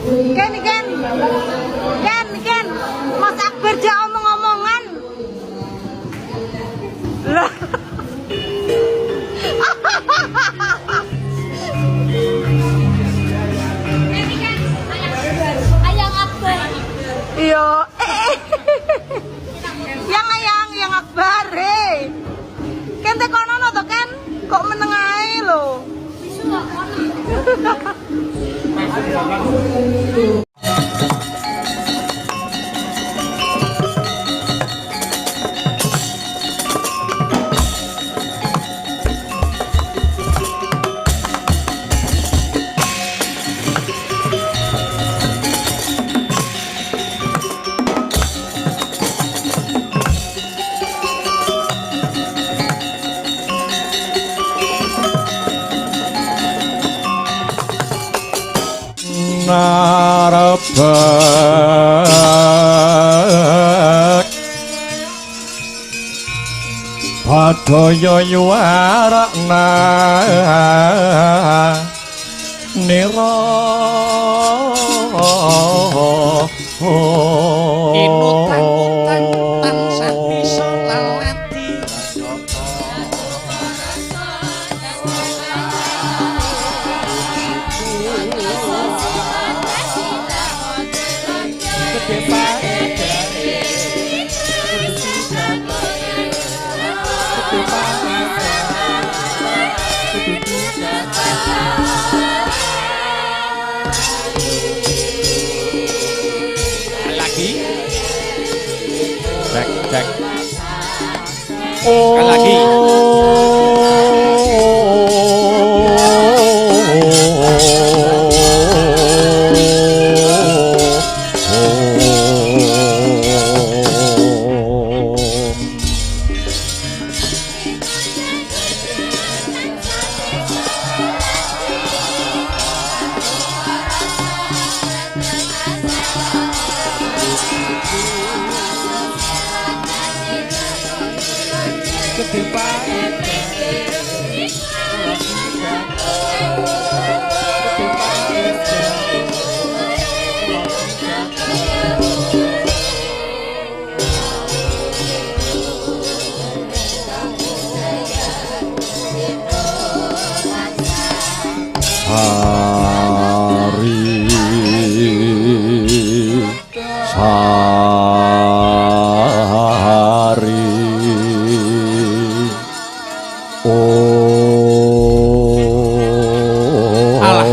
Ken, Mas Akbar dia omong-omongan. Lah. Ayang Akbar. Iya. Yang Akbar. Ken tekono to Ken? Kok meneng ae lho. Bisu kok kono. narebek padaya yuwarakna nira inutan tansah bisa lalati cek sekali lagi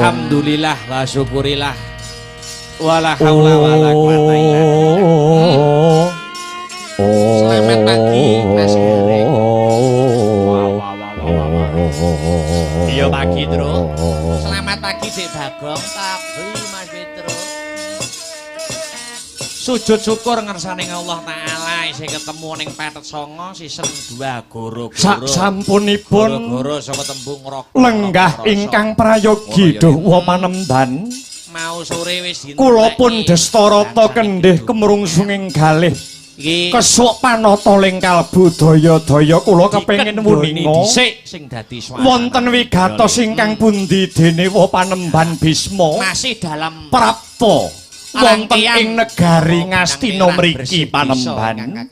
alhamdulillah wa syukurillah wala haula wala quwata illa billah. Selamat pagi Mas Gareng. Iya pagi Tru. Selamat pagi Dik Bagong tapi Mas Petro. Sujud syukur ngersane Allah Taala sing ketemu ning Petet Songo season 2 goro-goro. sak sampunipun goro saka tembung rok. lenggah ingkang prayogi duh panemban mau sore wis dinten. kula pun Destarata kendhih kemrungsunging galih kesuk panata lengkal budaya-daya kula kepengin wuninga dhisik sing dadi swara. wonten wigatos ingkang pundi dene wa panemban Bisma Masih dalam prapta wonten ing negari Ngastina mriki panemban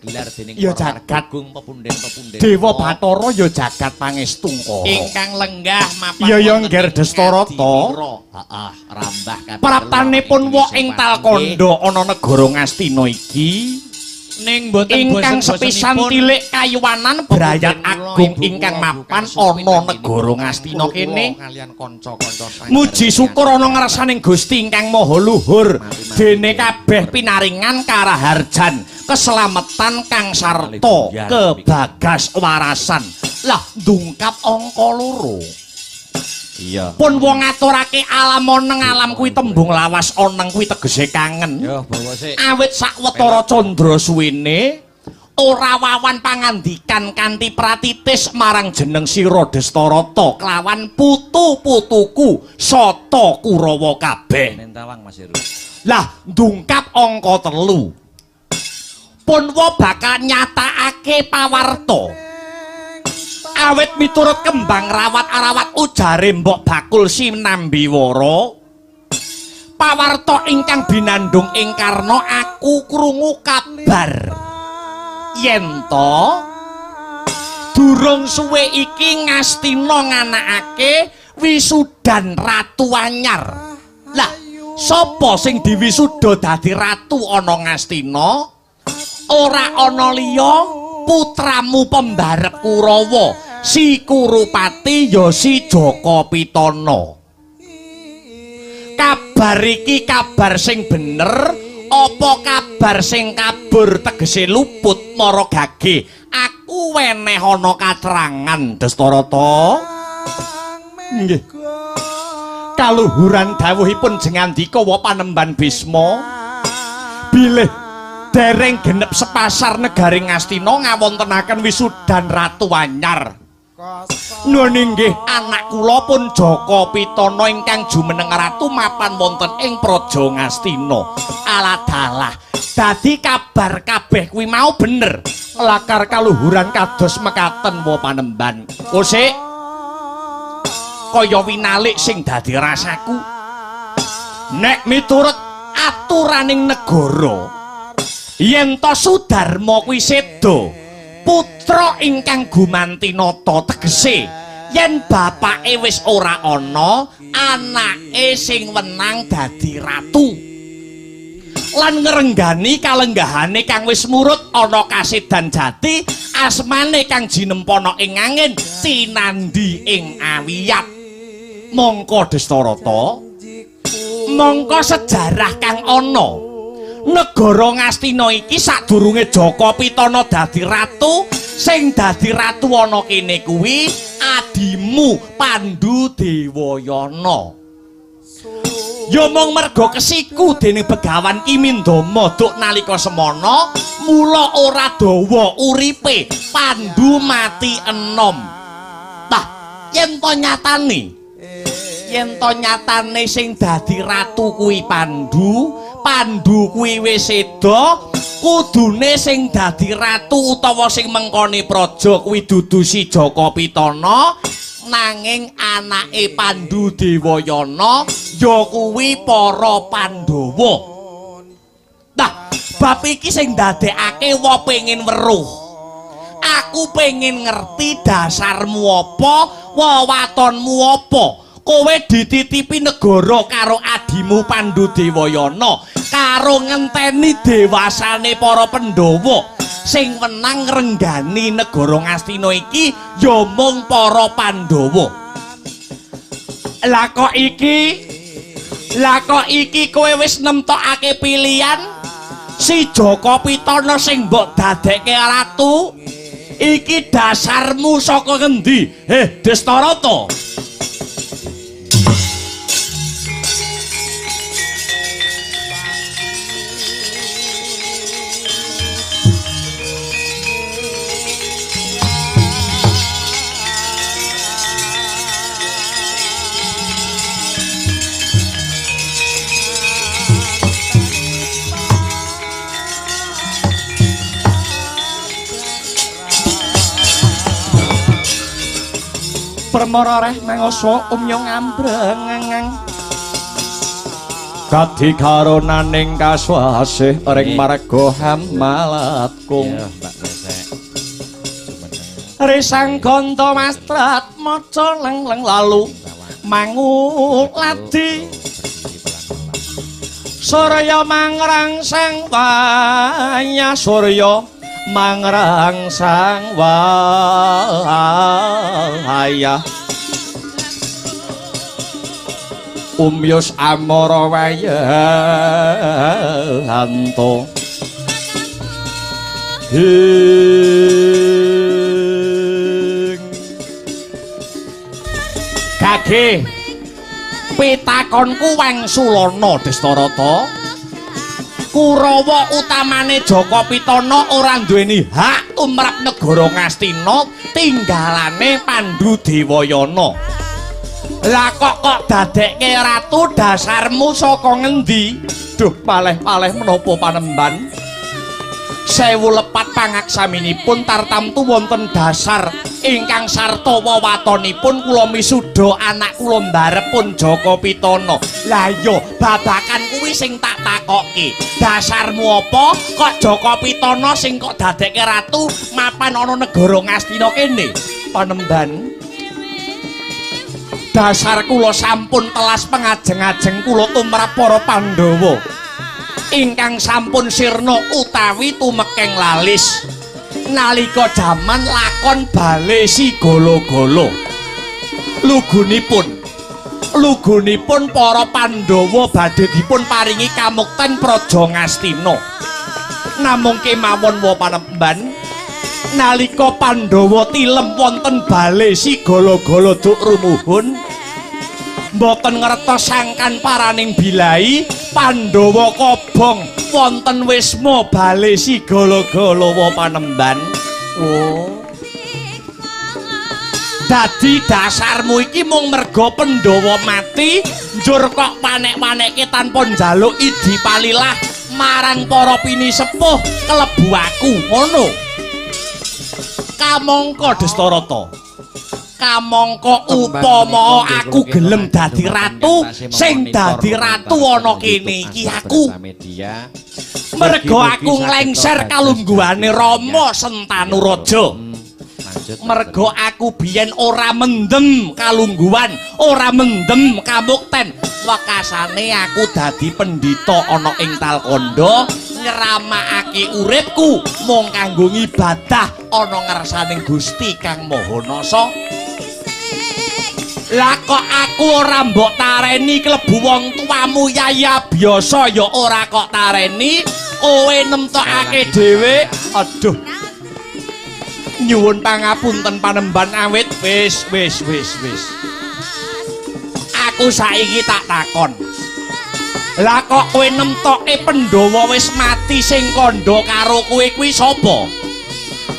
ya jagat pepunden-pepunden Dewa Bathara ya jagat pangestungka ingkang lenggah mapan iya ya ngger Destarata heeh rambah kabeh praptanipun wa ing Talkanda ana negara Ngastina iki ning mboten ingkang sepisan tilik kayuwanan brayat agung ingkang mapan ana negara Ngastina kene kalian kanca-kanca muji syukur ana ngarsaning Gusti ingkang maha luhur dene kabeh pinaringan karaharjan keselamatan kang sarta kebagas warasan lah ndungkap angka 2 iya pun wong ngaturake alam oneng alam kuwi tembung lawas oneng kuwi tegese kangen yo bawa sik awit sawetara candra suwene ora wawan pangandikan kanthi pratitis marang jeneng sira Destarata kelawan putu-putuku sata Kurawa kabeh mentawang Mas Heru lah ndungkap angka 3 pun wa bakal nyatakake pawarta awet miturut kembang rawat-arawat ujare Mbok Bakul Sinambiwara pawarta ingkang binandung ing Karna aku krungu kabar yen to durung suwe iki Ngastina nganakake wisudan Ratu Anyar. Lah sapa sing diwisuda dadi ratu ana Ngastina? Ora ana liya putramu pembarep Kurawa, si Kurupati ya si Jaka Pitana. Kabar iki kabar sing bener apa kabar sing kabur tegese luput mara gage? Aku weneh ana katerangan Dastarata. Nggih. Kaluhuran dawuhipun jengandika wa Panembahan Bisma bilih dereng genep sepasar negari Ngastina ngawontenaken wisudan Ratu Anyar. Nun inggih anak kula pun Jaka Pitana ingkang jumeneng ratu mapan wonten ing praja Ngastina. Aladalah dadi kabar kabeh kuwi mau bener. Lakar kaluhuran kados mekaten wa Panembahan. Kosik kaya winalik sing dadi rasaku. Nek miturut aturaning negara yen to Sudarma kuwi seda putra ingkang gumantinata tegese yen bapake wis ora ana anake sing wenang dadi ratu lan ngrenggani kalenggahane kang wis murut ana kasedan jati asmane kang jinempana ing angin tinandi ing awiyat. Mongko Dastarata mongko sejarah kang ana negara Ngastina iki sadurunge Jaka Pitana dadi ratu sing dadi ratu ana kene kuwi adimu Pandhu Dewayana. Ya mung merga kesiku dening Begawan Kimindama duk nalika semana mula ora dawa uripe Pandhu mati enom. Tah yen to nyatane sing dadi ratu kuwi Pandhu kuwi wis seda kudune sing dadi ratu utawa sing mengkoni praja kuwi dudu si Jaka Pitana nanging anake Pandhu Dewayana ya kuwi para Pandhawa. Nah, bab iki sing ndadekake wa pengin weruh. Aku pengin ngerti dasarmu apa, wewatonmu apa. Kowe dititipi negara karo adimu Pandhu Dewayana karo ngenteni dewasane para Pandhawa sing wenang ngrenggani negara Ngastina iki ya mung para Pandhawa. Lah kok iki kowe wis nemtokake pilihan si Jaka Pitana sing mbok dadekke ratu? Iki dasarmu saka ngendi? Dastarata. Permara reh mangasa umyong ambreng dadi karonaning kaswasih ring marga hamalatku risang ganta mastrat maca leng-leng lalu manguladi surya mangrangsang waya surya mangrangsang waya umyus amara wayanto gage pitakonku Wangsulana Dastarata. Kurawa utamane Jaka Pitana ora duweni hak tumrap negara Ngastina tinggalane Pandhu Dewayana. Lah kok dadekke ratu dasarmu saka ngendi? Duh paleh-paleh menapa Panembahan? 1000 lepat pangaksaminipun tartamtu wonten dasar ingkang sarta wewatonipun kula misuda anak kula mbarepun Jaka Pitana. Lah iya babakan kuwi sing tak takokke. Dasarmu apa kok Jaka Pitana sing kok dadekke ratu mapan ana negara Ngastina kene? Panemban. Dasar kula sampun telas pengajeng-ajeng kula tumrap para Pandhawa ingkang sampun sirna utawi tumekeng lalis nalika jaman lakon bale si golo-golo. Lugunipun para Pandhawa badhe dipun paringi kamukten Praja Ngastina. Namung kemawon wa panemban nalika Pandhawa tilem wonten bale si golo-golo duk rumuhun mboten ngertos sangkan paraning bilai Pandhawa kobong wonten wisma bale si golo-golo wa panemban. Oh. Dadi dasarmu iki mung merga Pandhawa mati njur kok panek-panekke tanpa njaluk idi palilah marang para pinisepuh kelebu aku ngono. Kamangka Destarata. Kamangka upama aku gelem dadi ratu, sing dadi ratu ana kene iki aku. Merga aku nglengser kalungguhane Rama Sentanuraja. Merga aku biyen ora mendem kalungguhan, ora mendem kamukten. Wekasane aku dadi pendhita ana ing Talkanda, nyramakake uripku mung kanggo ngibadah ana ngarsaning Gusti Kang Maha Nasa. Lah kok aku ora mbok tareni klebu wong tuamu Yaya biasa ya ora kok tareni, kowe nemtokake dhewe. Aduh. Nyuwun pangapunten Panemban awit wis. Aku saiki tak takon. Lah kok kowe nemtoke Pandhawa wis mati sing kandha karo kowe kuwi sapa?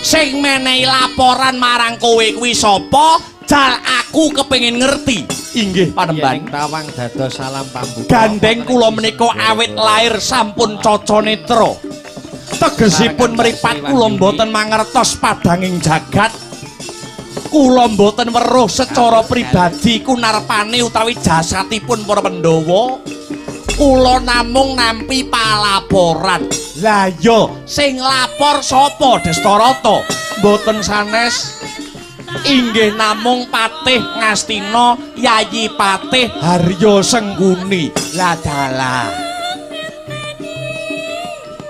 Sing menehi laporan marang kowe kuwi sapa? Jal aku kepengin ngerti. Inggih Panemban. Tawang dados salam pambuka. Gandeng kula menika awit lair sampun caca netra. Tegesipun mripat kula mboten mangertos padanging jagat. Kula mboten weruh secara pribadi kunarpane utawi jasatipun para Pandhawa. Kula namung nampi palaporan. Lah ya, sing lapor sapa Destarata? Mboten sanes. Inggih namung Patih Ngastina Yayi Patih Harya Sengguni. Lah dalah.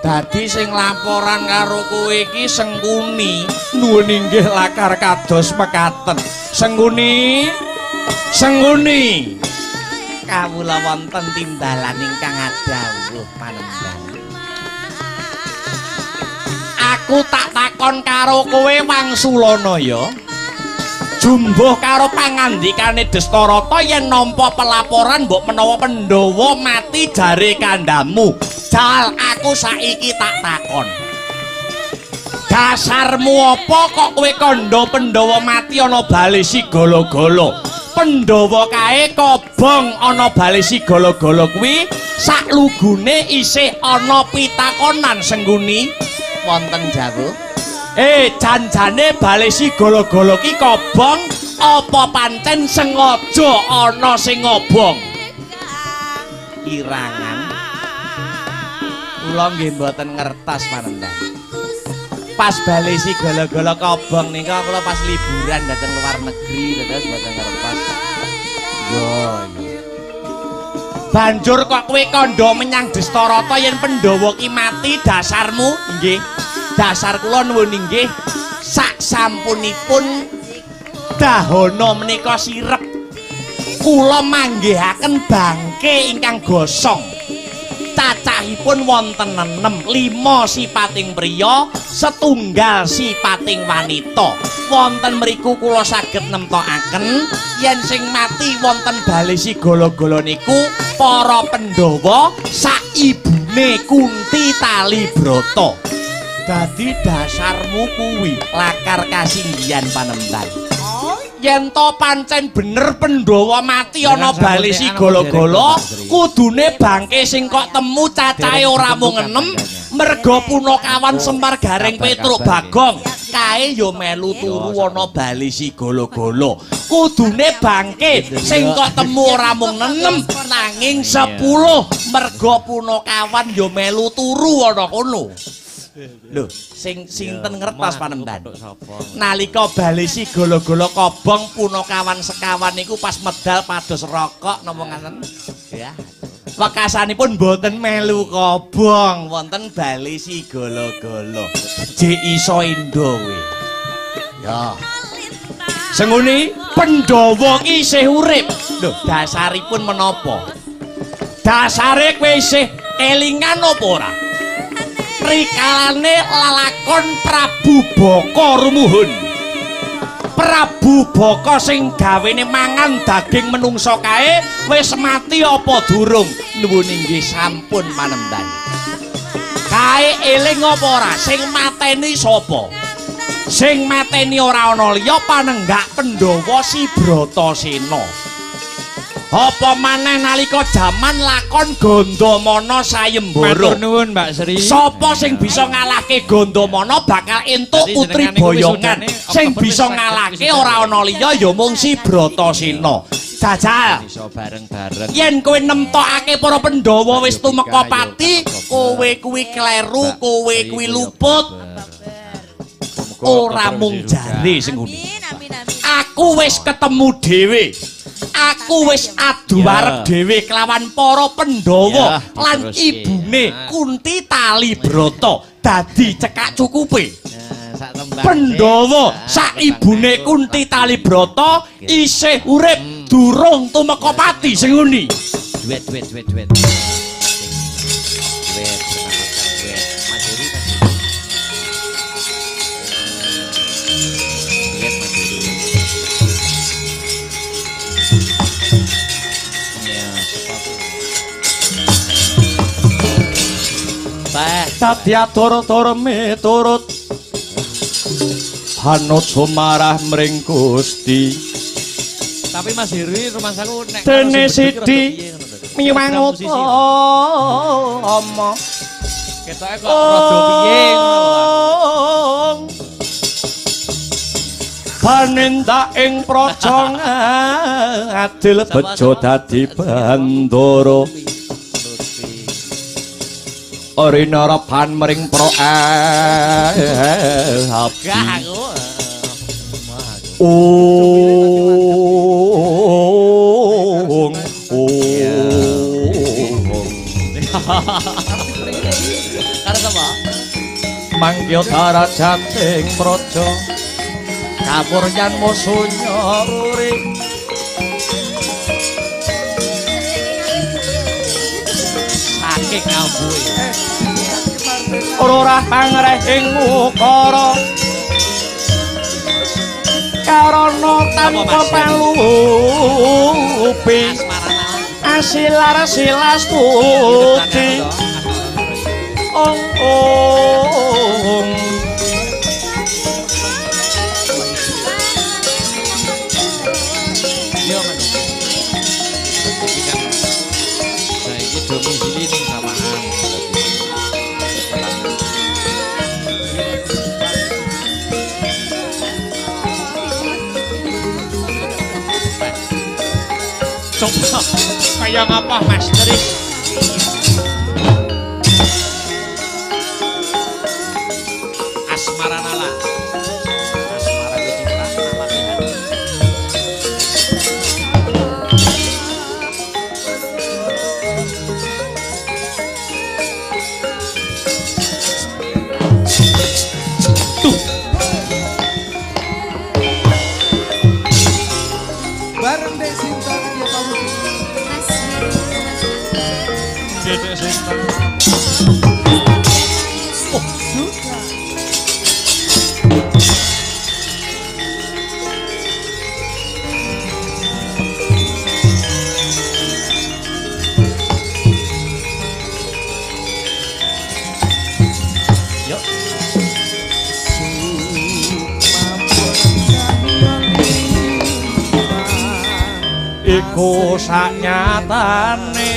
Dadi sing laporan karo kowe iki Sengguni. Nuwun inggih lakar kados mekaten. Sengguni. Kawula wonten timbalan ingkang adhawuh Panemban. Aku tak takon karo kowe wangsulana ya. Jumbuh karo pangandikane Destarata yen nampa pelaporan mbok menawa Pandhawa mati jare kandhamu. Jal aku saiki tak takon. Dasarmu apa kok kowe kandha Pandhawa mati ana bale si golo-golo? Pandhawa kae kobong ana bale si golo-golo kuwi saklugune isih ana pitakonan Sengguni wonten jawuh. Janjane bale si golo-golo ki kobong apa pancen sengaja ana sing ngobong? Irangan. Kula nggih mboten ngertos Panemban. Pas bale si golo-golo kobong nika kula pas liburan dateng luar negeri terus mboten ngertos. Yo. Banjur kok kowe kandha menyang Destarata yen Pandhawa ki mati dasarmu? Nggih. Dasar kula nuwun inggih sak sampunipun dahana menika sirep kula manggihaken bangke ingkang gosong cacahipun wonten 6, 5 sipating priya, setunggal sipating wanita. Wonten mriku kula saged nemtokaken yen sing mati wonten bale si golo-golo niku para Pandhawa saibune Kunti Talibrata. Dadi dasarmu kuwi lakar kasinggihan Panemban. Yen to pancen bener Pandhawa mati ana bale si golo-golo, kudune bangke sing kok temu cacahe ora mung 6, merga Punakawan Semar Gareng Petruk Bagong kae yo melu turu ana bali si golo-golo. Kudune bangke sing kok temu ora mung 6 nanging 10 merga punakawan yo melu turu ana kono. Lho, sing sinten ngertos Panembahan? Nalika bali si golo-golo kobong punakawan sekawan niku pas medal pados rokok napa ngaten? Ya. Wekasanipun boten melu kobong wonten bali si golo-golo. Jek iso endo kuwi. Ya. Senguni Pandhawa ki isih urip. Lho, dasaripun menapa? Dasare kowe isih kelingan apa ora? Rikalane lalakon Prabu Baka rumuhun. Prabu Baka sing gawene mangan daging menungsa kae wis mati apa durung? Nuwun inggih sampun Panembahan. Kae eling apa ora? Sing mateni sapa? Sing mateni ora ana liya panenggak Pandhawa si Bratasena. Apa maneh nalika jaman lakon Gandamana sayembara. Matur nuwun Mbak Sri. Sapa sing bisa ngalahke Gandamana bakal entuk putri boyongan. Sing bisa ngalahke ora ana liya ya mung si Bratasena. Jajal. Iso bareng-bareng. Yen kowe nemtokake para Pandhawa wis tumeka pati, kowe kuwi kleru, kowe kuwi luput. Ora mung jare sing ngono. Aku wis ketemu dhewe. Aku wis adu arep dhewe kelawan para Pandhawa lan ibune Kunti Talibrata dadi cekak cukupe. Pandhawa sak ibune Kunti Talibrata isih urip durung tumeka pati sing nguni. Duit. Dadi atur-atur miturut Hanaja marah mring Gusti. Tapi Mas Hirwi rumah saku nek Dene Sidi miwang utama ketoke kok rada piye ngono. Panindak ing praja adil bejo dadi bandara. Orinara pan mering pro abdi. Karo sapa? Mangya darajating praja kamuryan musunya uri. Saking ambuhe. Ora pangrehing ukara karana tanpa palupi asilar silas tuti ong. Yo men. Saiki domisili ning Sawangan. Coba kayak apa Mas Tris? Asmara nala. Asmara cinta nala hati. Tuh. Bareng Dek Sinta dia tahu. Dedek Sinta. Yuk. Iku saknyatane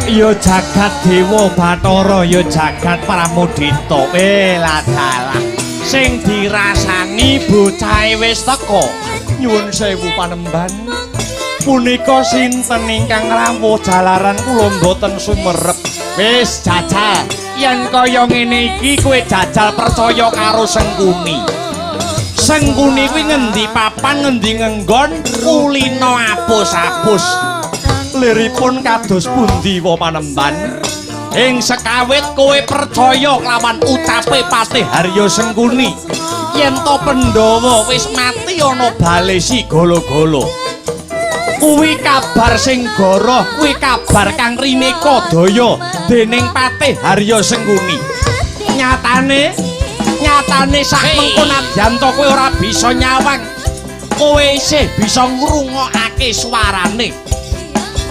Ya jagat dewa Bathara ya jagat Pramudita lah dalah sing dirasani bocahe wis teka nyuwun sewu panemban punika sinten ingkang rawuh jalaran kula mboten sumerep wis jajal yen kaya ngene iki kowe jajal percaya karo Sengkuni Sengkuni kuwi ngendi papan ngendi ngenggon kulina apus-apus liripun kados pundi wa panemban ing sekawit kowe percaya kelawan ucape Patih Harya Sengkuni yen to Pandhawa wis mati ana bale si golo-golo kuwi kabar sing goroh kuwi kabar kang rineka daya dening Patih Harya Sengkuni nyatane sak mengko nadyanto kowe ora bisa nyawang kowe isih bisa ngrungokake swarane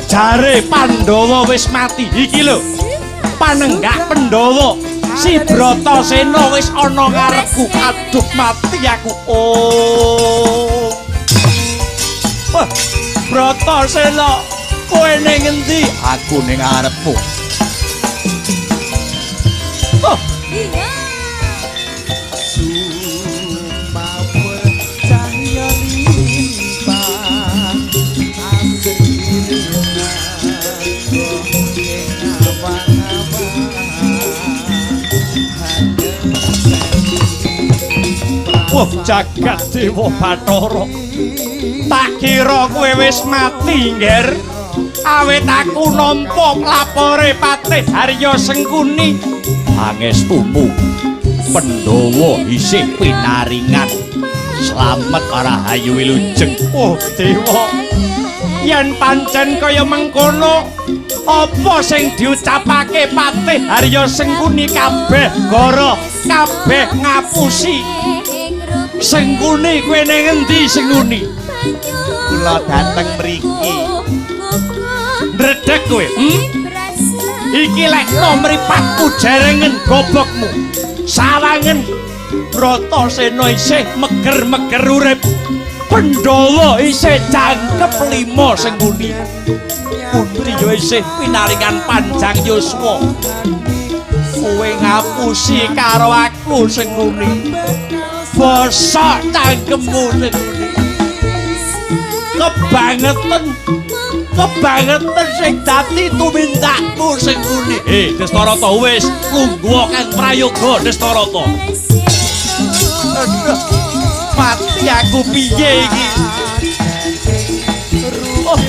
jare Pandhawa wis mati iki lho panenggak Pandhawa si Bratasena wis ana ngarepku aduh mati aku oh wah Bratasena kowe ning endi aku ning ngarepmu oh wah jagat dewa Bathara tak kira kowe wis mati ngger awit aku nampa lapore Patih Harya Sengkuni pangestumu Pandhawa isih pinaringan slamet Rahayu Wilujeng oh dewa yen pancen kaya mengkono apa sing diucapake Patih Harya Sengkuni kabeh goro kabeh ngapusi Sengkuni kowe ning endi Sengkuni kula dateng mriki ndredeg kowe iki lek mripatku jerengen gobokmu sawangen Bratasena isih meger-meger urip Pandhawa isih jangkep lima Sengkuni putri yo isih pinaringan panjang yuswa kowe ngapusi karo aku Sengkuni bosok cangkemmu Sengkuni kebangetan sing dadi tumindakmu Sengkuni Destarata wis lungguh kang prayoga Destarata mati aku piye iki oh.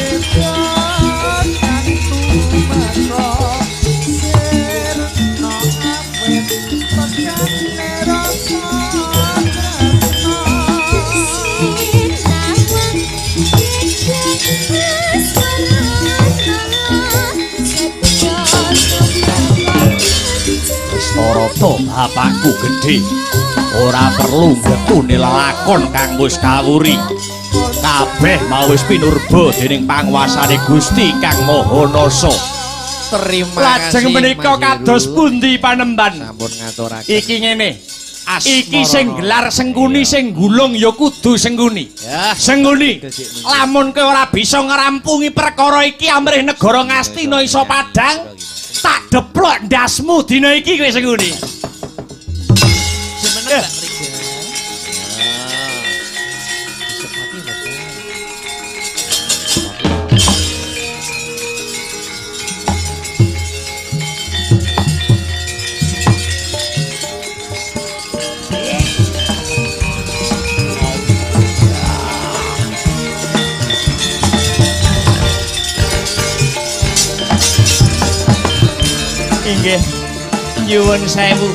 Destarata bapakku gedhe ora perlu ngetuni lelakon kang wis kawuri kabeh mau wis pinurba dening panguwasane Gusti Kang Mahanasa terima kasih lajeng menika kados pundi panemban sampun ngaturaken iki ngene iki sing gelar Sengkuni sing gulung ya kudu Sengkuni ya Sengkuni lamun kowe ora bisa ngrampungi perkara iki amrih negara Ngastina iso padhang tak deplok ndasmu dina iki kowe Sengkuni semeneng Mbak Rika inggih nyuwun sewu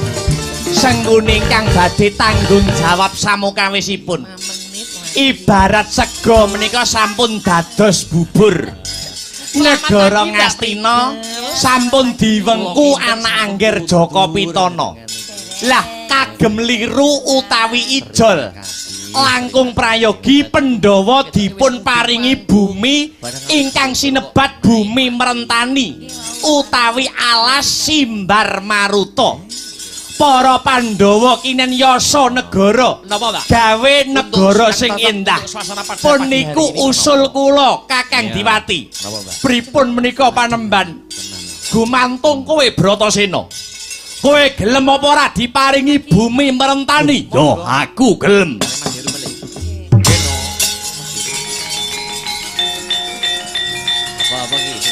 Sengkuni kang badhe tanggung jawab samukawisipun ibarat sega menika sampun dados bubur negara Ngastina sampun diwengku anak angger Jaka Pitana lah kagem liru utawi ijol langkung prayogi Pandhawa dipun paringi bumi ingkang sinebat bumi merentani utawi alas Simbar Maruta para Pandhawa kinen yasa negara napa Mbak gawe negara sing endah puniku usul kula Kakang Diwati pripun menika panemban gumantung kowe Bratasena. Kowe gelem apa ora diparingi bumi merentani? Yo aku gelem. Apa iki?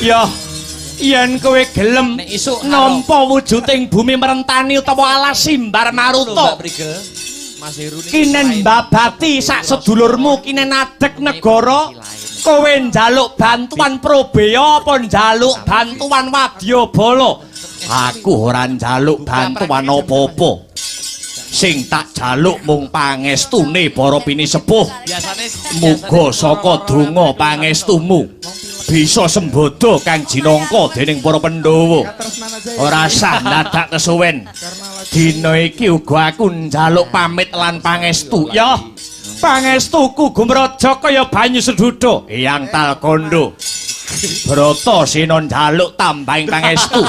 Ya, yen kowe gelem Nek isuk nampa wujuding bumi merentani utawa alas simbar maruta, Mas Heru niki kinen mbabati sak sedulurmu kinen adek negara, kowe njaluk bantuan Probaya apa njaluk bantuan Wadyabala? Aku ora njaluk bantuan apa-apa. Sing tak jaluk mung pangestune para pinisepuh. biasane Muga saka donga pangestumu bisa sembodo Kang Jinangka dening para Pandhawa. Katresnan aja ya. Ora sah dadak kesuwen. Dina iki uga aku njaluk pamit lan pangestu. Ya, pangestuku gumraja kaya banyu sedhudha Eyang Talkondo. Bratasena njaluk tambahing pangestu.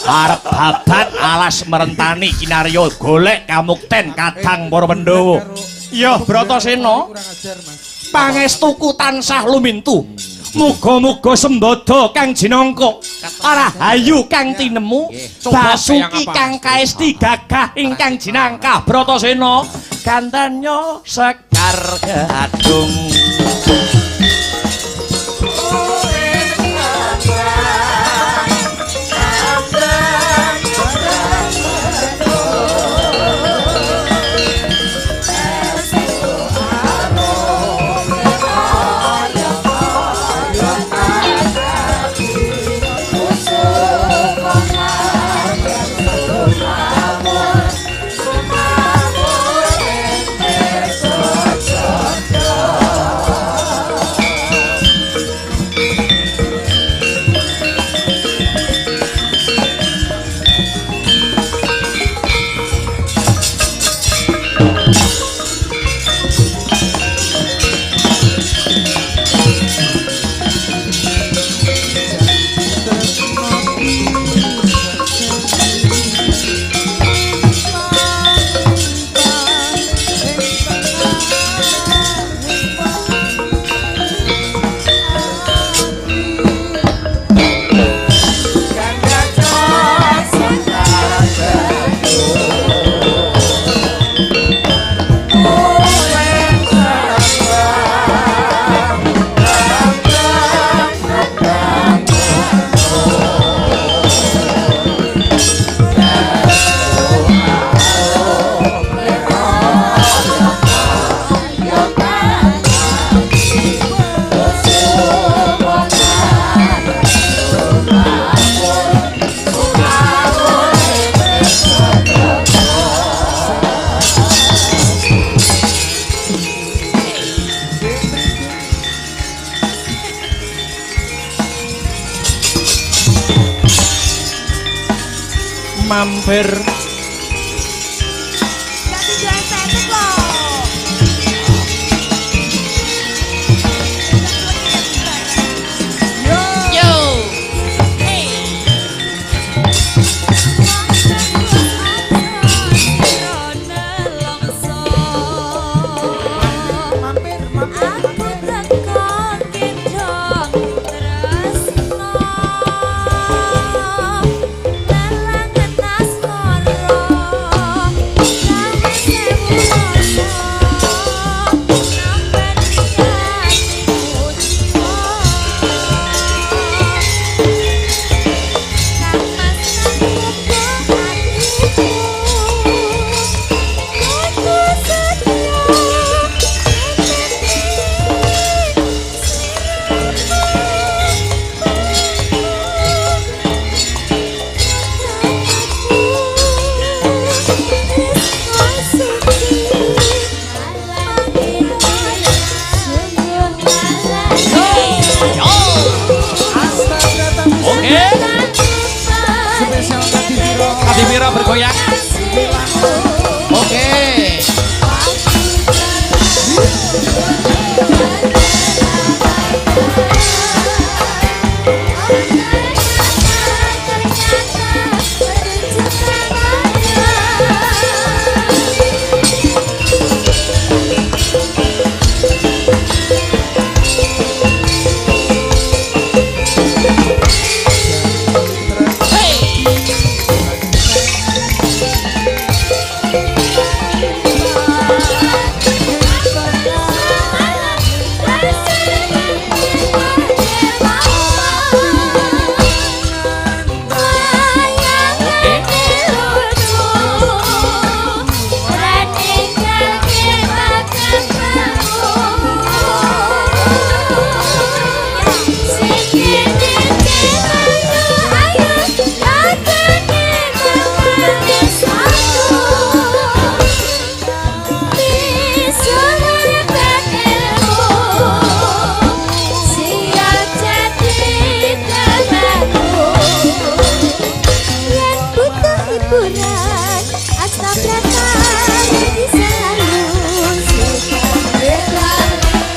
Arep babat alas merentani kinarya golek kamukten kadang para Pandhawa. Ya, Bratasena, Kurang ajar, Mas. pangestuku tansah lumintu. Muga-muga sembodo Kang Jinangka. Rahayu Kang tinemu, basuki Kang kaesti gagah ingkang jinangkah Bratasena. Gandanya sekar gadung. Mampir Ganti jalan pendek loh. Yo. Hey. Mampir. Aku teko gendong tresno. Lelangan asmara. Gawe sewu rasa. Sampai hatiku jiwa. Kang mas nangkep hatiku. Aku setia. Oke, Spesial Kadi Viro. Kadimira bergoyang. Oke. hiburan Astabrata ini selalu suka berkali-kali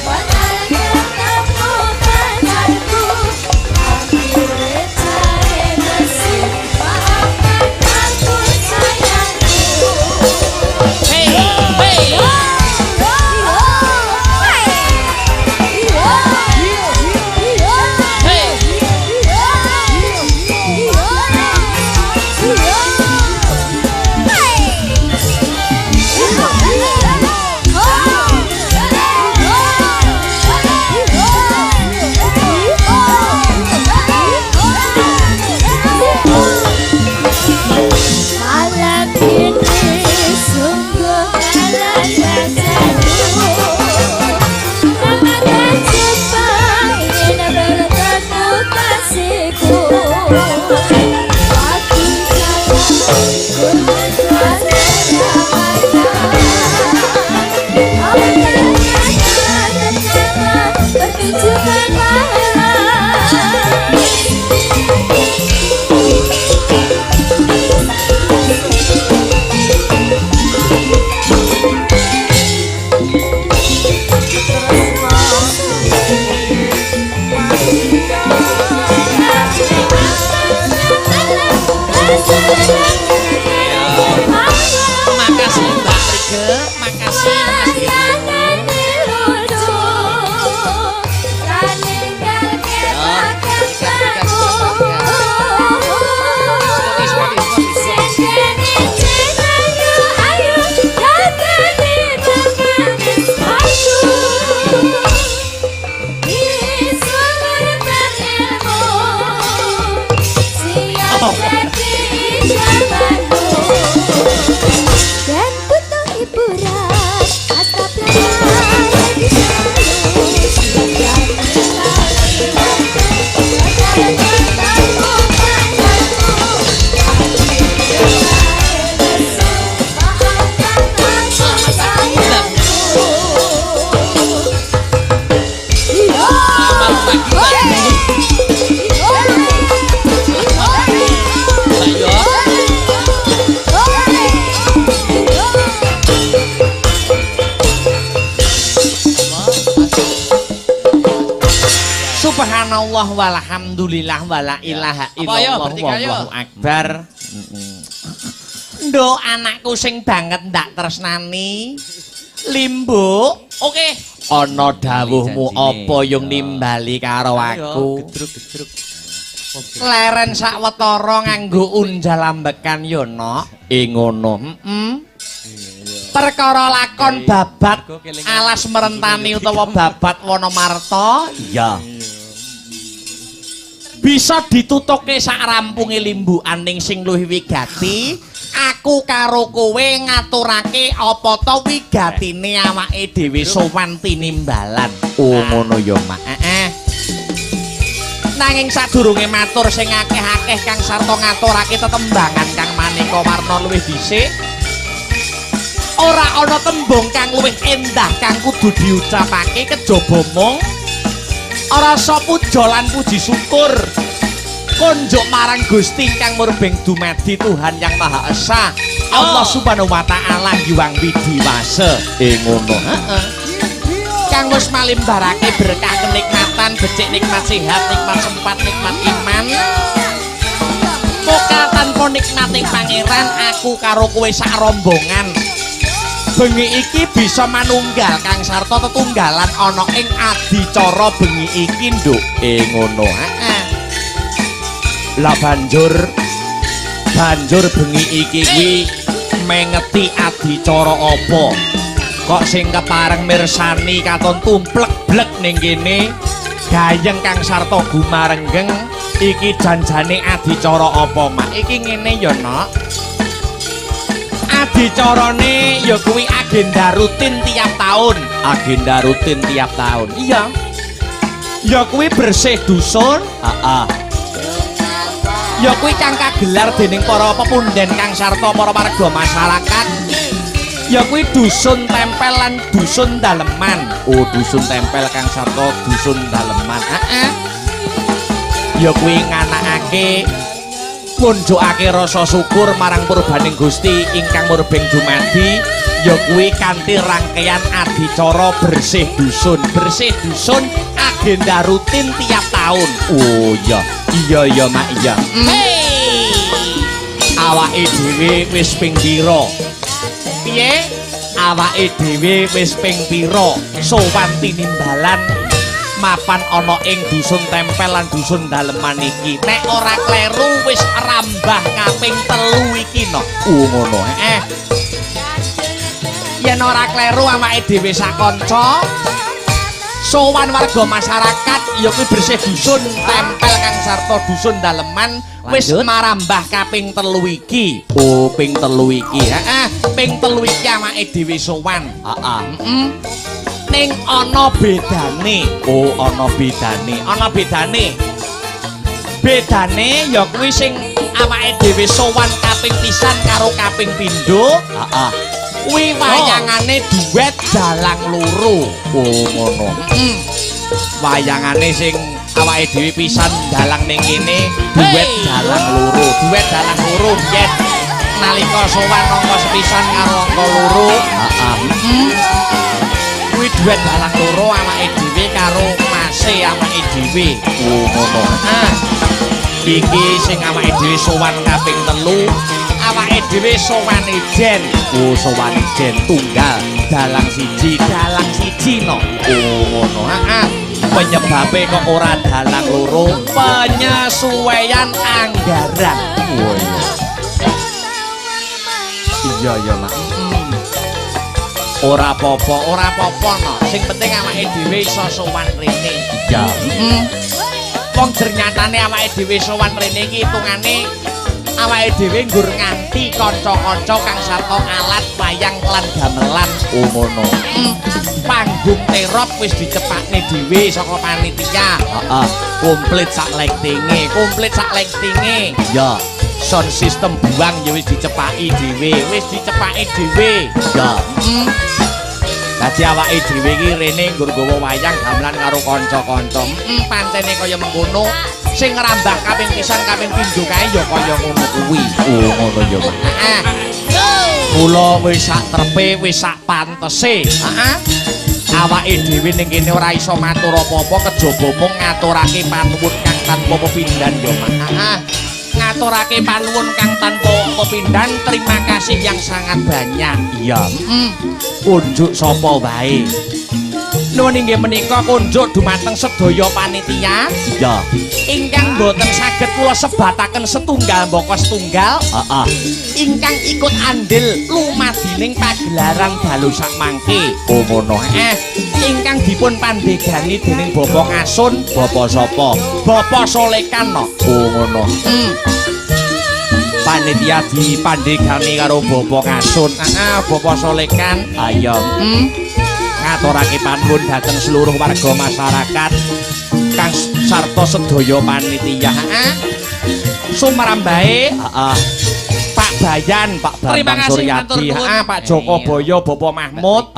Walau ketemu pacarku Akhirnya cari bersih Maafkan aku sayangku Hey, hey. Malam ini sungguh kalah rasaku Semakin cepat ingin bertemu kasihku Aku jangan berkuasa pertunjukan Makasih Mbak Rike, makasih Mas Dino. Dan butuh hiburan Subhanallah walhamdulillah wala ilaha illallah wallahu akbar. Nduk anakku sing banget ndak tresnani. Limbo, oke. Ana dawuhmu apa yung nimbali karo aku? Gedruk-gedruk. Leren sawetara nganggo unjal ambekan yo nok. Ngono. Perkara lakon babat alas merentani utawa babat Wonomarta, iya. Bisa ditutuke sak rampunge limbukan ning sing luwih wigati. Aku karo kowe ngaturake apa to wigatine awake dhewe sowan tinimbalan. Oh ngono ya, Mak. Nanging sadurunge matur sing akeh-akeh Kang Sarta ngaturake tetembangan Kang Manika warna luwih dhisik. Ora ana tembung kang luwih endah kang kudu diucapake kejaba mung rasa puja lan puji syukur konjuk marang Gusti kang murbeng dumadi Tuhan Yang Maha Esa Allah Subhanahu wa taala Hyang Widiwase. Ngono. Kang wis malimbarake berkah kenikmatan becik nikmat sehat nikmat sempat nikmat iman. Muga tanpa nikmating pangeran aku karo kowe sak rombongan bengi iki bisa manunggal Kang Sarta tetunggalan ana ing adicara bengi iki nduk. Ngono. Lah banjur bengi iki kuwi mengeti adicara apa? Kok sing kepareng mirsani katon tumplek-blek ning kene gayeng Kang Sarta gumarenggeng iki janjane adicara apa, Mak? Iki ngene ya, Nok. Adicarane ya kuwi agenda rutin tiap tahun. Agenda rutin tiap tahun. Iya. Ya kuwi bersih dusun. Heeh. Ya kuwi kang kagelar dening para pepunden Kang Sarta para warga masyarakat. Ya kuwi dusun tempel lan dusun daleman. Oh, dusun tempel Kang Sarta dusun daleman. Heeh. Ya kuwi nganakake punjukake rasa syukur marang purbaning Gusti ingkang murbeng dumadi ya kuwi kanthi rangkaian adicara bersih dusun agenda rutin tiap tahun. Oh iya mak iya. Awake dhewe wis ping pira? Piye? Awake dhewe wis ping pira sowan tinimbalan mapan ana ing dusun tempel lan dusun daleman iki. Nek ora kleru wis rambah kaping 3 iki no. Ngono. Yen ora kleru awake dhewe sak kanca sowan warga masyarakat ya kuwi bersih dusun tempel kang sarta dusun daleman wis marambah kaping 3 iki. Oh, ping 3 iki. Ping 3 iki awake dhewe sowan. Ning ana bedane. Oh, ana bedane. Ana bedane. Bedane ya kuwi sing awake dhewe sowan kaping pisan karo kaping pindho. Kuwi wayangane duet dalang loro. Oh, ngono. Wayangane sing awake dhewe pisan dalang ning kene duet dalang loro. Duet dalang loro yen nalika sowan angka sepisan karo angka loro. Kuwi duet dalang loro awake dhewe karo mase awake dhewe. Oh, ngono. Iki sing awake dhewe sowan kaping 3, awake dhewe sowan ijen. Oh, sowan ijen tunggal dalang siji no. Oh, ngono. Penyebabe kok ora dalang loro, penyesuaian anggaran. Oh, iya mak. Ora apa-apa no. Sing penting awake dhewe iso sowan rene. Ya. Wong ternyatane awake dhewe sowan rene iki hitungane awake dhewe nggur nganti kanca-kanca kang sarta alat wayang lan gamelan. Oh, ngono. Panggung terop wis dicepakne dhewe saka panitia. Komplit sak lightinge. Ya. Sound system buang ya wis dicepaki dhewe. Ya. Dadi awake dhewe iki rene nggur gawa wayang gamelan karo kanca-kanca. Pancene kaya mengkono. Sing ngrambah kaping pisan kaping pindho kae ya kaya ngono kuwi. Oh, ngono ya. Mula wis sak trepe, wis sak pantese. Awake dhewe ning kene ora iso matur apa-apa kejaba mung ngaturake panuwun kang tanpa pepindhan ya, Mak. Ngaturake panuwun kang tanpa pepindhan, terima kasih yang sangat banyak. Iya. Kunjuk sapa wae. Nuwun inggih menika kunjuk dumateng sedaya panitia. Iya. Ingkang boten saged kula sebataken setunggal mbaka setunggal. Ingkang ikut andil lumadining pagelaran dalu sak mangke. Oh, ngono. Ingkang dipun pandegani dening Bapak Ngasun. Bapak sapa? Bapak Solekan no. Oh, ngono. Panitia dipandegani karo Bapak Ngasun. Bapak Solekan. Ayo. Ngaturake panuwun dhateng seluruh warga masyarakat kang sarta sedaya panitia. Sumarambahe Pak Bayan, Pak Bambang Suryadi, Pak Joko Boyo, Bapak Mahmud,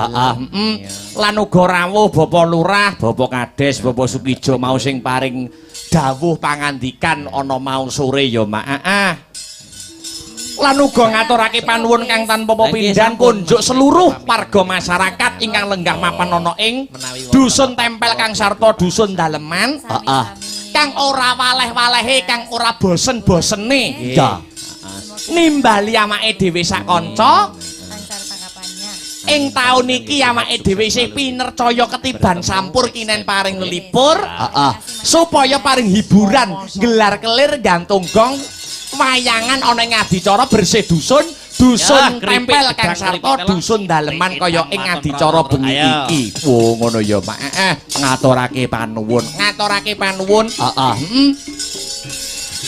lan uga rawuh Bapak Lurah, Bapak Kades, Bapak Sukijo mau sing paring dawuh pangandikan ana mau sore ya, Mak. Lan uga ngaturake panuwun kang tanpa pepindhan kunjuk seluruh warga masyarakat ingkang lenggah mapan ana ing dusun tempel kang sarta dusun daleman. Kang ora waleh-walehe, kang ora bosen-bosene. Ya. Nimbali awake dhewe sak kanca. Ing taun iki awake dhewe isih pinercaya ketiban sampur kinen paring lelipur. Supaya paring hiburan, gelar kelir gantung gong wayangan ana ing adicara bersih dusun tempel kang sarta dusun daleman kaya ing adicara bengi iki. Oh, ngono ya, Pak. Ngaturake panuwun.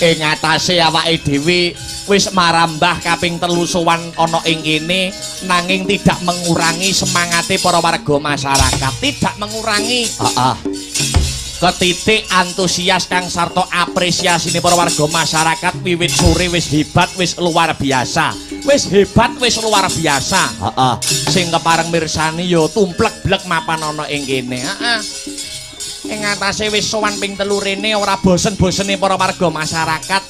Ing atase awake dhewe wis marambah kaping 3 sowan ana ing kene nanging tidak mengurangi semangate para warga masyarakat, tidak mengurangi ketitik antusias kang sarta apresiasine para warga masyarakat wiwit sore wis hebat, wis luar biasa. Sing kepareng mirsani ya tumplek-blek mapan ana ing kene. Ing atase wis sowan ping 3 rene ora bosen-bosene para warga masyarakat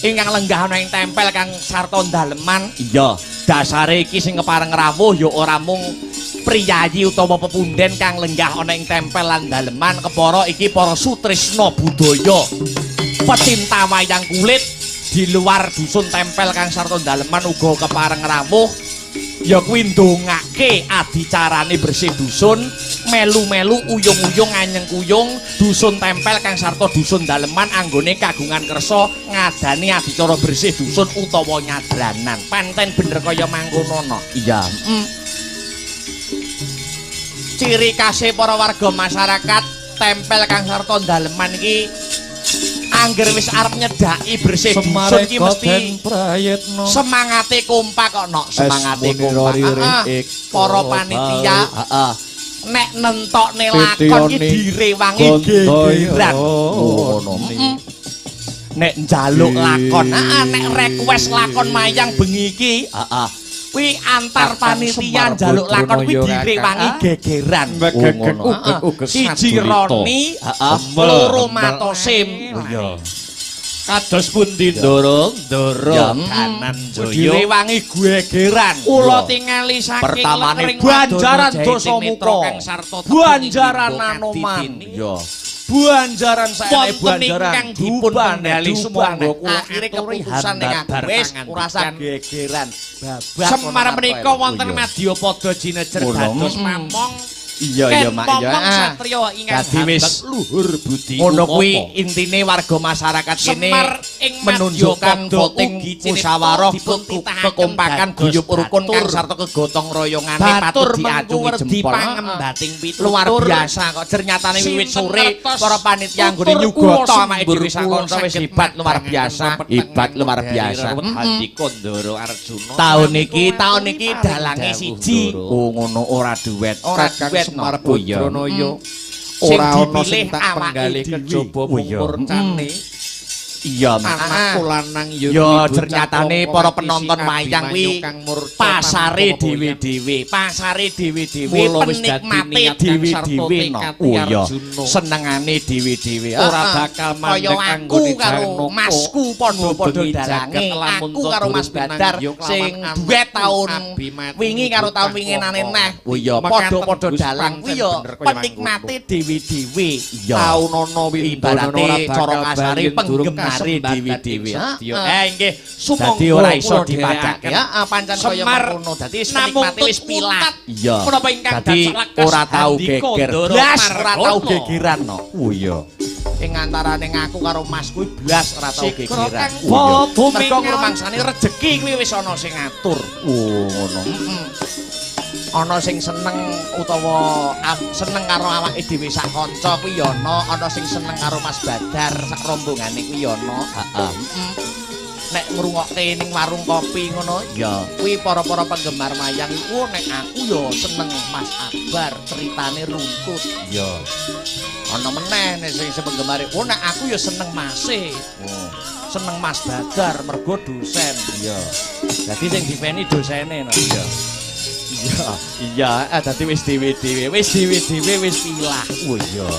ingkang lenggah ana ing tempel kang sarta daleman. Iya, dasare iki sing kepareng rawuh ya ora mung priyayi utawa pepunden kang lenggah ana ing tempel lan daleman, kepara iki para sutresna budaya. Pecinta wayang kulit di luar dusun tempel kang sarta daleman uga kepareng rawuh ya kuwi ndongake adicarane bersih dusun, melu-melu uyung-uyung anyeng kuyung dusun tempel kang sarta dusun daleman anggone kagungan kersa ngadani adicara bersih dusun utawa nyadranan. Pancen bener kaya mangkono no. Iya. Ciri khase para warga masyarakat tempel kang sarta daleman iki angger wis arep nyedaki bersih dusun iki mesti semangate kompak kok nok, semangate kompak. Para panitia nek nentokne lakon iki direwangi gegeran. Nek njaluk lakon, nek request lakon mayang bengi iki, kuwi antar panitia njaluk lakon kuwi direwangi gegeran. Siji Roni, loro Matosim. Kados pundi Ndoro kanan Jaya direwangi gegeran. Kula tingali saking pertamane Banjaran Dasamuka, Banjaran Anoman. Banjaran saene Banjaran kang dipun kendali sumangga kula akhire keputusan ing wis ora usah gegeran. Semar menika wonten Madyapada Jinejer dados mamong. Iya Mak ya. Satriya ingkang hambek luhur budi. Ngono kuwi intine warga masyarakat kene menunjukkan voting musyawarah kekompakan guyub rukun kang sarta kegotong royongane patut diacungi jempol. Pangembating pitu luar biasa kok ternyatane wiwit sore para panitia anggone nyugata amake dhewe sakonco wis hebat luar biasa. Hebat luar biasa. Handi Kondoro Arjuna. Taun iki dalange siji. Oh ngono ora duet. Ora duet Semar Badranaya ora ana sing tak penggalih kejaba murcane. Iya, anakku lanang ya ternyatane para penonton wayang kuwi pasare dhewe-dhewe, penikmate dhewe-dhewe no. Oh iya, senengane dhewe-dhewe. Ora bakal mandhek anggone karo Masku padha-padha dalange, aku karo Mas Badar sing duet taun wingi karo taun winginane neh. Oh iya, padha-padha dalang kuwi ya penikmate dhewe-dhewe. Taun ana ibarate cara kasare penggemar dewi-dewi. Nggih, sumangga ora iso dipacake. Pancen kaya ngono. Dadi nikmati wis pilat. Iya. Menapa ingkang dados ora tau geger. Blas ora tau gegeran no. Oh iya. Ing antaraning aku karo Mas kuwi blas ora tau gegeran. Oh iya. Mergo ngrumangsane rejeki kuwi wis ana sing ngatur. Oh ngono. Ana sing seneng utawa seneng karo awake dhewe sak kanca kuwi ya ana sing seneng karo Mas Badar sak rombongane kuwi ya ana. Heeh. Nek ngrungokke ning warung kopi ngono ya kuwi para-para penggemar wayang iku nek aku ya seneng Mas Akbar ceritane rungkut. Ya. Ana meneh nek sing penggemar iku nek aku ya seneng Mase. Oh. Seneng Mas Badar mergo dosen. Iya. Dadi sing dipeni dosene no. Iya. Iya, dadi wis dhewe-dhewe, wis pilah. Oh iya.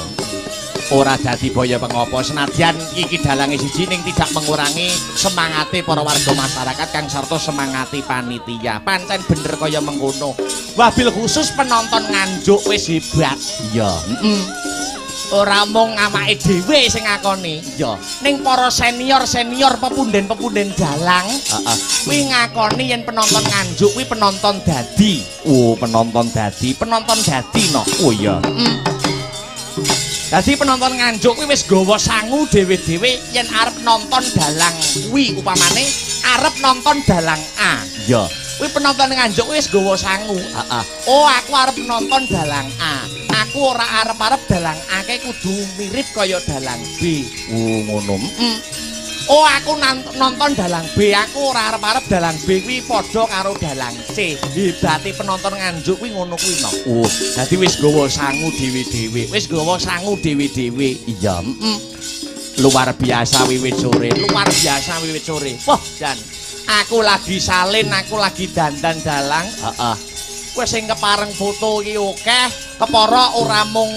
Ora dadi boyo pengopo senadyan iki dalange siji ning tidak mengurangi semangate para warga masyarakat kang sarta semangati panitia. Pancen bener kaya mengkono. Wabil khusus penonton nganjuk wis hebat. Iya. Ora mung awake dhewe sing ngakoni, ya. Ning para senior-senior pepunden-pepunden dalang, kuwi ngakoni yen penonton nganjuk kuwi penonton dadi. Oh, penonton dadi no. Oh iya. Dadi penonton nganjuk kuwi wis gawa sangu dhewe-dhewe yen arep nonton dalang kuwi upamane arep nonton dalang A. Ya. Kuwi penonton nganjuk wis gawa sangu. Oh, aku arep nonton dalang A. Aku ora arep-arep dalang akeh kudu mirip kaya dalang B. Oh ngono. Oh aku nonton dalang B, aku ora arep-arep dalang B kuwi padha karo dalang C. Hebate penonton nganjuk kuwi ngono kuwi no. Oh, dadi wis gawa sangu dhewe-dhewe. Iya. Luar biasa wiwit sore. Wah, Jan. Aku lagi salin, aku lagi dandan dalang. Wis sing kepareng foto iki akeh, kepara ora mung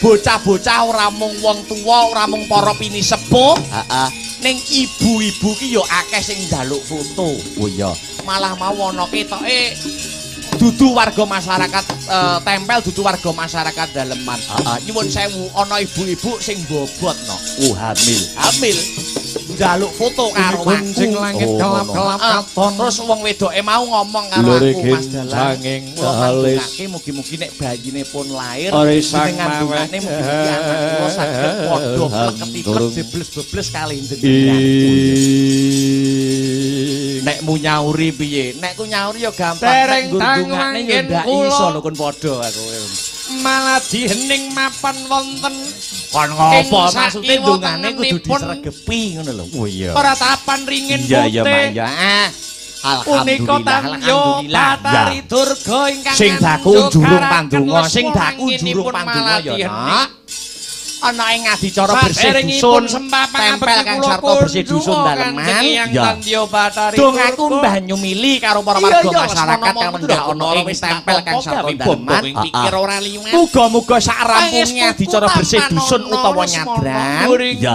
bocah-bocah, ora mung wong tuwa, ora mung para pini sepuh, ning ibu-ibu ki yo akeh sing njaluk foto. Oh iya. Malah mau ana ketoke dudu warga masyarakat tempel dudu warga masyarakat daleman. Nyuwun sewu ana ibu-ibu sing bobotno. Oh hamil. Njaluk foto karo aku. Sing langit kelap-kelap katon. Terus wong wedoke mau ngomong karo aku Mas Dalang. Mugi-mugi mugi-mugi nek bayine pun lahir dengan bungane mugi-mugi anak kula saged padha pleketi-plek bebles-bebles kali jenengan. Nek mu nyauri piye? Nek ku nyauri ya gampang. Nek ndungane ya ndak iso lho kon padha aku. Malah dihening mapan wonten Kon ngopo maksude ndungane kudu disregepi ngono lho. Oh iya. Pratapan ringin Iya ya putih. Maya. Punika tanyo Batari Durga ingkang sing daku njurung pandonga, sing daku njurung pandonga ya nak. Ana ing adicara bersih dusun tempel Kang Sarto bersih dusun daleman. Ya. Dongaku Mbah Nyumili karo para warga masyarakat kang mendak ana ing tempel Kang Sarto daleman. Muga-muga sak rampunge adicara bersih dusun utawa nyadran. Ya.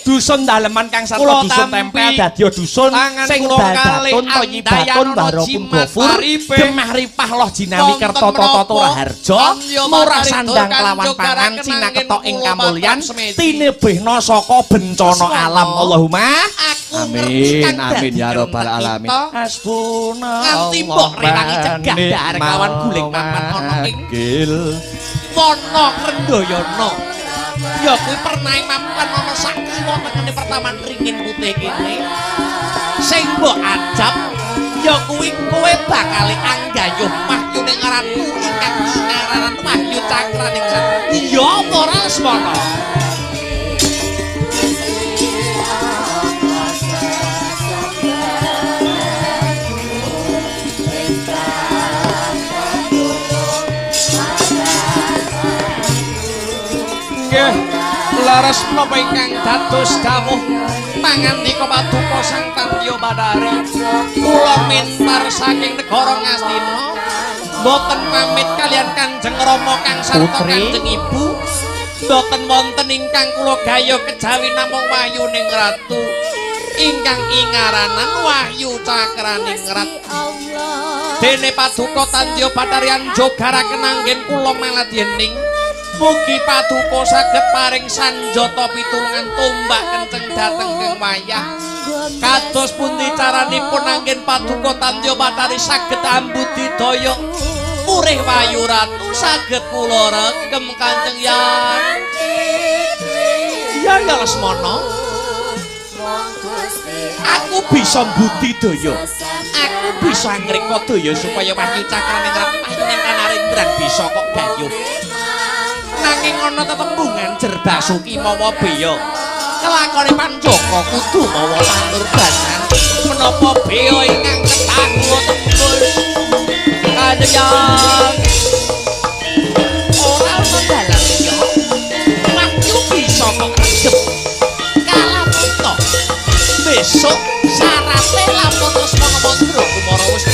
Dusun daleman Kang Sarto dusun tempel dadi dusun sing dadatun toyibatun warapun gofur gemah ripah loh jinawi kerta tata harjo murah sandang kelawan pangan Cina ketok ing kamulyan tinebehna saka bencana alam Allahumma amin ya rabbal alamin hasbuna nganti mbok rewangi cegah darek kawan guling papan ana ing wana Rendayana ya kuwi pernahe mapan ana sak kiwa tengene pertaman ringin putih kene sing mbok ajab ya kuwi kowe bakal anggayuh mahyune ngaranku ingkang sinaran mahyu cakraning san iya apa ora Lesmana nggih laras menapa ingkang dados dawuh pangandika Paduka Sang Tantya Batari kula mintar saking negara Ngastina boten pamit kalian Kanjeng Rama Kang Sarta Kanjeng Ibu boten wonten ingkang kula gaya kejawi namung wayuning ratu ingkang ingaranan Wahyu Cakraning Ratu dene Paduka Tantya Batari anjogaraken anggen kula maladyening mugi Paduka saged paring sanjata pitulungan tombak kenceng dhateng ing wayah kados pundi caranipun anggen Paduka Tantya Batari saged ambudidaya murih Wayu Ratu saged kula regem Kanjeng Yang ya Lesmana aku bisa budidaya aku bisa ngreka daya supaya Wahyu Cakraning Ratu ing Kanarendran bisa kok gayuh nanging ana tetembungan jer Basuki mawa beya kelakone Panjaka kudu mawa panurbanan menapa beya ingkang ketakuh tembus kadang ora mendalang ya Wahyu bisa kok regep kalamuta besok syarate lamun Lesmana Mandra kumara wis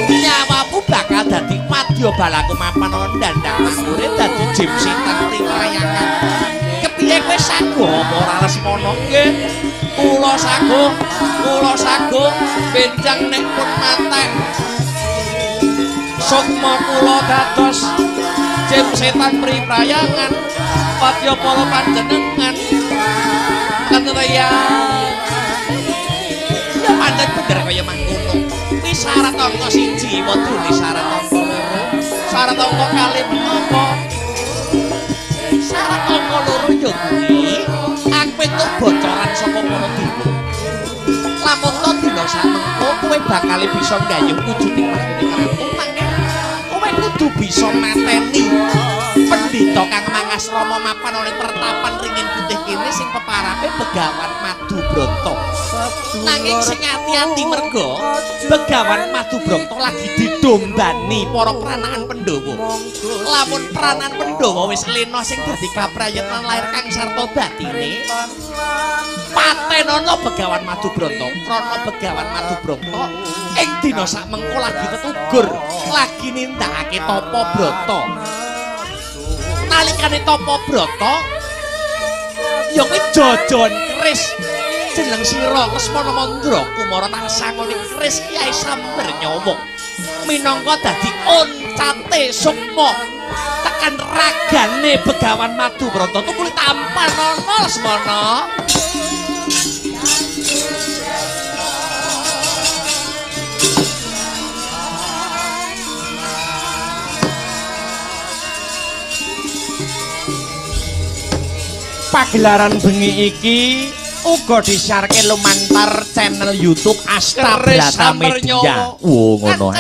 nyawamu bakal dadi madya balaku mapan ana ndandang murid dadi jim sinten riwayakan kepiye kowe sago apa ora Lesmana nggih kula sago benjang nek pun matek sukma kula dados jim setan priprayangan padya para panjenengan kanaya ya pancen bener kaya mangkono kuwi syarat angka 1 wadune syarat angka 2 syarat angka 2 menapa syarat angka 2 ya kuwi aku entuk bocoran saka para dewa lamun to dina samengko kowe bakal bisa nggayuh wujuding mahyune kampung mangke kowe kudu bisa mateni pendhita kang mangasrama mapan ana pertapan ringin putih kene sing peparape Begawan Madubronto nanging sing ati-ati merga Begawan Madubronto lagi didombani para pranakan Pandhawa lamun pranakan Pandhawa wis lena sing dadi kaprayetan lair Kang Sarta batine patenana Begawan Madubronto krana Begawan Madubronto ing dina sakmengko lagi tetugur lagi nindakake tapa brata nalikane tapa brata Ya kuwi Jojon Kris. Jeneng sira Lesmana Mandra Kumara taksangone Kris Kyai Samber Nyawa. Minangka dadi oncate sukma tekan ragane Begawan Madubrata tukul tampan ana Lesmana. Pagelaran bengi iki uga disiarke lumantar channel YouTube Asta Brata Media. Ngono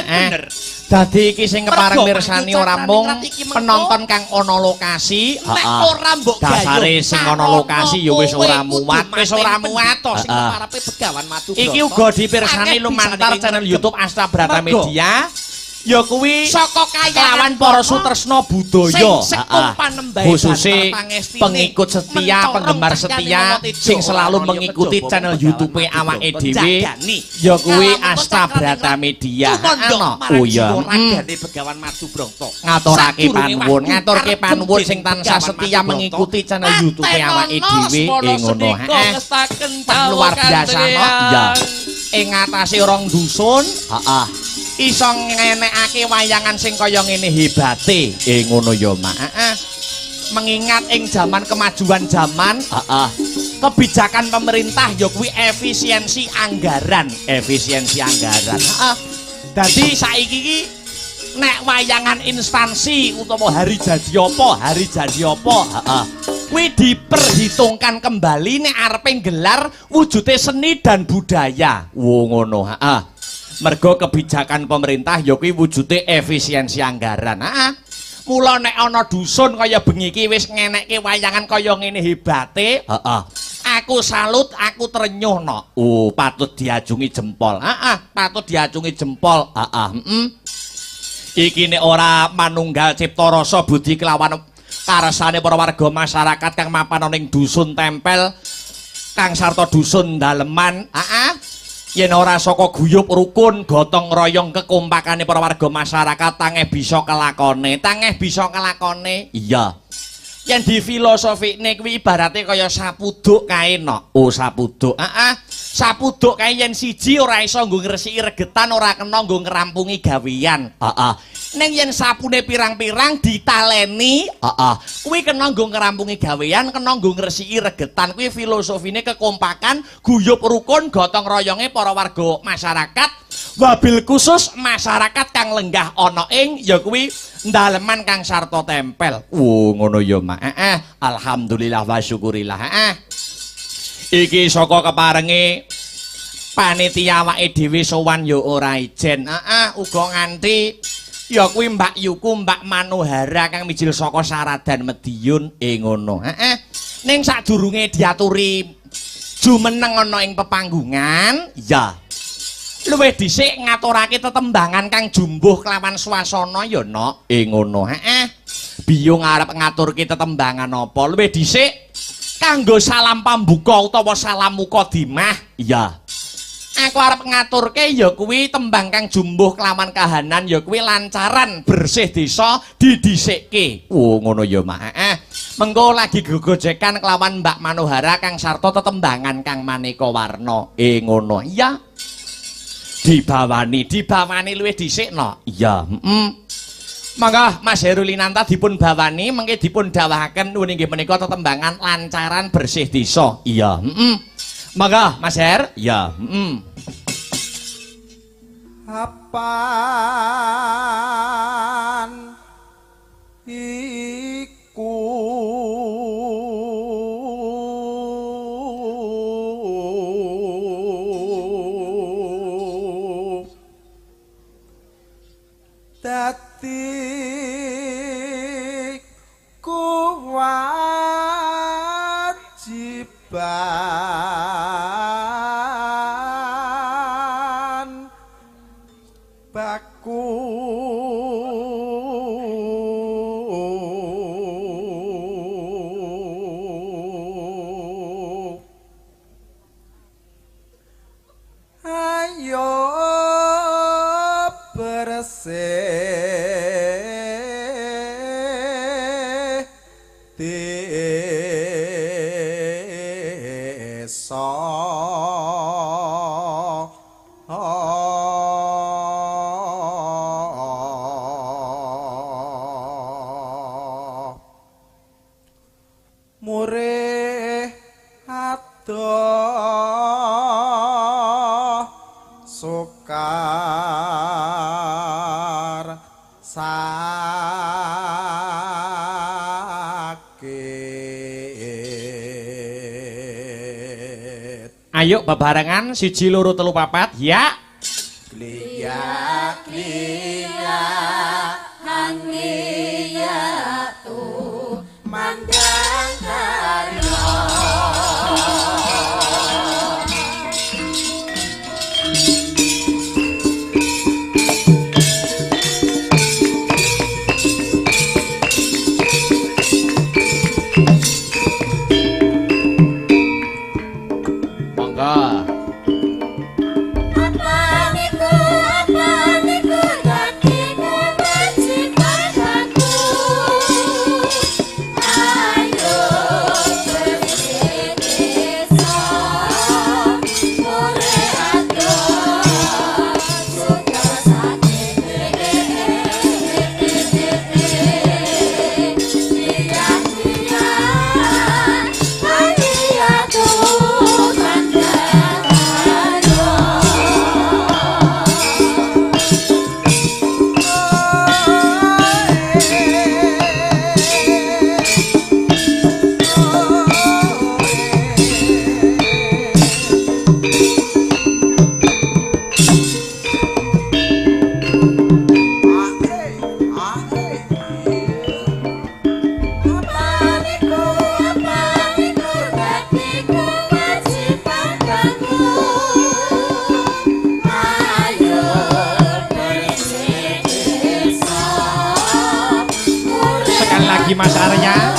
Dadi iki sing kepareng mirsani ora mung penonton kang ana lokasi, ora mbok dasare sing ana lokasi ya wis ora muat to sing karepe Begawan Madubrata. Iki uga dipirsani lumantar channel YouTube Asta Brata Media. Ya kuwi saka kelawan para sutresna budaya, khususé pengikut setia, penggemar setia sing selalu mengikuti channel YouTube awake dhewe, ya kuwi Asta Brata Media. Oh ya, Begawan Madubrata. ngaturke panuwun sing tansah setia mengikuti channel YouTube awake dhewe ngono. Luar biasa no. Ya. Ing ngatasé rong dusun, iso ngenekake wayangan sing kaya ngene hebate ngono ya Mak. Mengingat ing zaman kemajuan zaman, kebijakan pemerintah ya kuwi efisiensi anggaran. Dadi saiki iki nek wayangan instansi utawa hari jadi apa, kuwi diperhitungkan kembali nek arepe gelar wujude seni dan budaya. Ngono, mergo kebijakan pemerintah ya kuwi wujude efisiensi anggaran. Mula nek ana dusun kaya bengi iki wis ngenekke wayangan kaya ngene hebate, aku salut, aku trenyuh no. Oh, patut diajungi jempol. Patut diajungi jempol. Iki nek ora manunggal cipta rasa budi kelawan karsane para warga masyarakat kang mapan ning dusun tempel, kang sarta dusun daleman. Yen ora saka guyub rukun gotong royong kekompakane para warga masyarakat tangeh bisa kelakone. Iya. Yen di filosofikne kuwi ibarate kaya sapuduk kae no. Oh, sapuduk. Sapuduk kae yen siji ora iso nggo ngresiki regetan, ora kena nggo ngrampungi gawean. Ning yen sapune pirang-pirang ditaleni, kuwi kena nggo ngrampungi gawean, kena nggo ngresiki regetan. Kuwi filosofine kekompakan, guyub rukun, gotong royonge para warga masyarakat, wabil khusus masyarakat kang lenggah ana ing ya kuwi ndaleman kang sarta tempel. Ngono ya Mak. Alhamdulillah wa syukurillah. Iki saka keparenge panitia awake dhewe sowan ya ora ijen. Uga nganti ya kuwi Mbak Yuku, Mbak Manohara kang mijil saka Saradan Medion ngono. Ning sadurunge diaturi jumeneng ana ing pepanggungan, ya luwih dhisik ngaturake tetembangan kang jumbuh kelawan swasana ya no. Ngono. Biyung arep ngaturke tetembangan apa? Luwih dhisik kanggo salam pambuka utawa salam mukadimah. Iya. Aku arep ngaturke ya kuwi tembang kang jumbuh kelawan kahanan ya kuwi lancaran bersih desa didhisikke. Ngono ya Mak. Mengko lagi gegojekan kelawan Mbak Manohara kang sarta tetembangan kang maneka warna. Ngono. Iya. Dibawani luwih dhisik no. Iya. Mangga Mas Herulinanta dipun bawani mengke dipun dawuhaken inggih menika tetembangan lancaran bersih desa. Iya. Mangga Mas Her. Ya. Apan iku dadi kewajiban baku ayo bersih Ayo bebarengan 1 2 3 4 ya. Liya liya hangya tu mandang karya. Monggo. Mas Arya.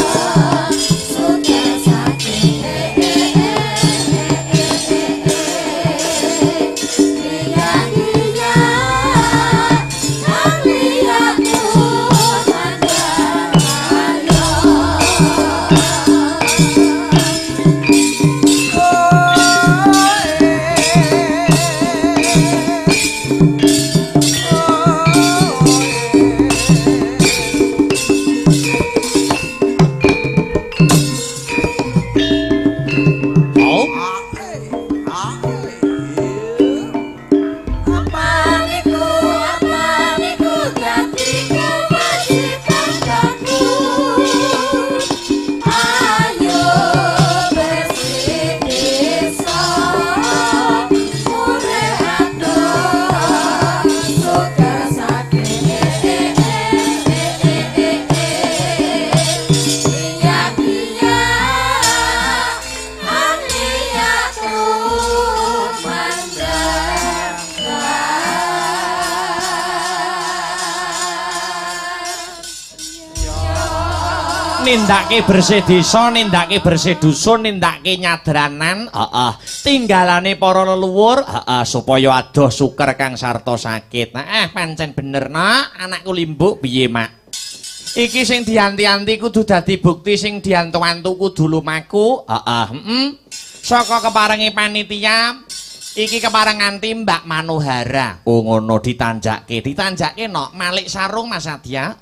Nindake bersih desa, nindake bersih dusun, nindake nyadranan, tinggalane para leluhur, supaya adoh suker kang sarta sakit. Nah, pancen bener, Nak. Anakku limbuk piye, Mak? Iki sing dianti-anti kudu dadi bukti, sing diantu-antu kudu lumaku. Saka keparengi panitia, iki keparengan Mbak Manuhara. Oh ngono ditanjakke, Nok. Malik sarung Mas Adya.